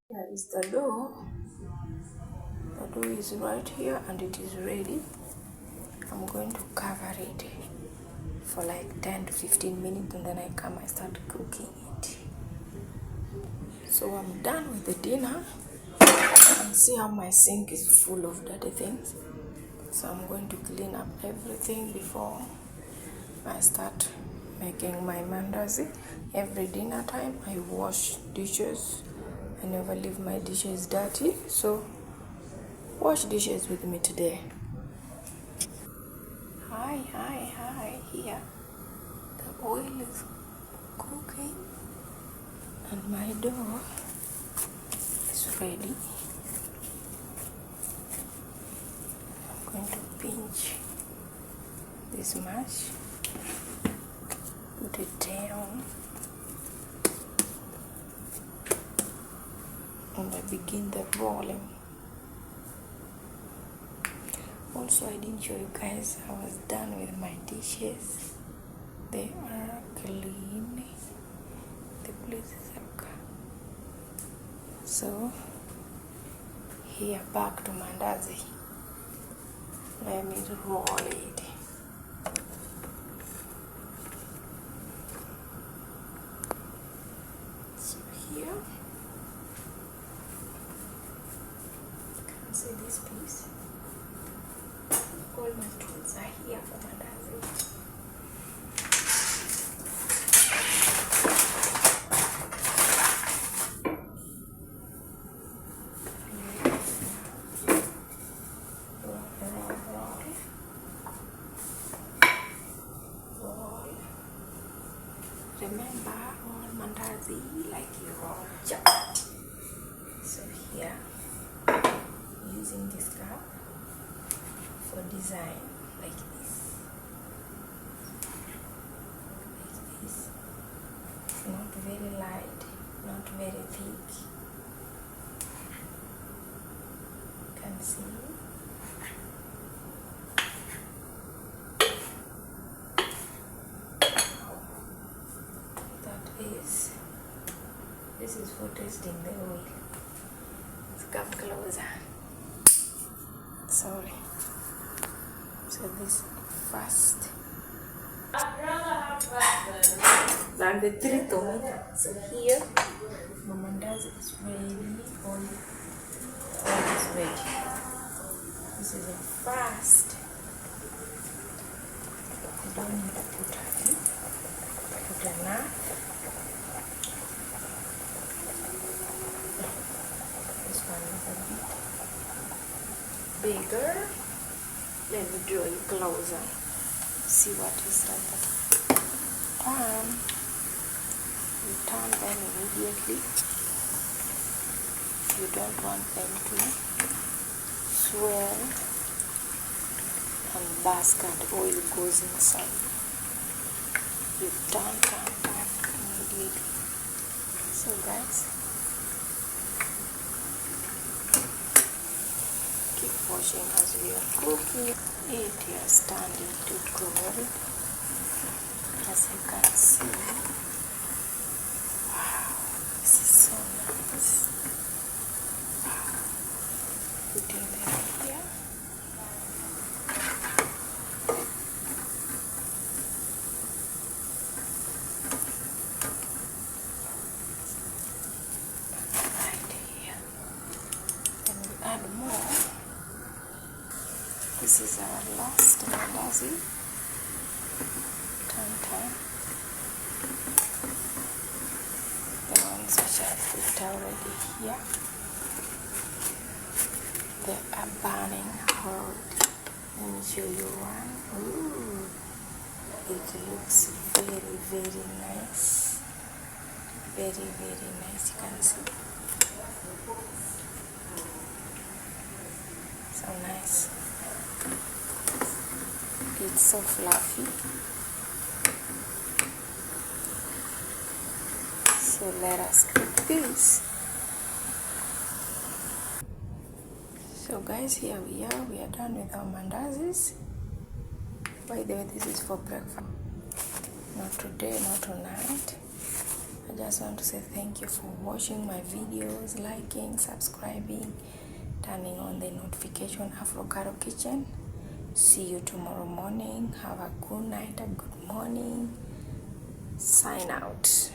Here is the dough. The dough is right here and it is ready. I'm going to cover it for like 10 to 15 minutes and then I start cooking it. So I'm done with the dinner. And see how my sink is full of dirty things. So I'm going to clean up everything before I start making my mandazi. Every dinner time I wash dishes. I never leave my dishes dirty. So wash dishes with me today. Hi, here. The oil is cooking and my dough is ready. I'm going to pinch this mash, put it down, and I begin the rolling. Also, I didn't show you guys I was done with my dishes. They are clean. The places are clean. So here, back to mandazi. Let me roll it. So here, you can see this piece. All my tools are here for mandazi. Remember, all mandazi like you roll chapati. So here, using this cup for design like this. Like this. Not very light, not very thick. You can see. This is for testing the oil. Let's come closer. Sorry. So this first. Like the three So here, the mandazi is ready. Oil is ready. This is a fast. You don't need to put enough. Bigger. Let me draw you closer. See what is like that. Turn them immediately. You don't want them to swell and burst and oil goes inside. You turn immediately. So guys, keep washing as we are cooking. It is starting to cool, as you can see. Wow, this is so nice. Wow. Putting them here. Right here. Then we add more. This is our last mandazi. Turn. The ones which I put already here. They are burning hot. Let me show you one. Ooh, it looks very, very nice. Very, very nice. You can see. So nice. It's so fluffy. So let us cook this. So guys, here we are done with our mandazis. By the way, this is for breakfast. Not today, not tonight. I just want to say thank you for watching my videos, liking, subscribing, turning on the notification. Afro Caro Kitchen. See you tomorrow morning. Have a good night, a good morning. Sign out.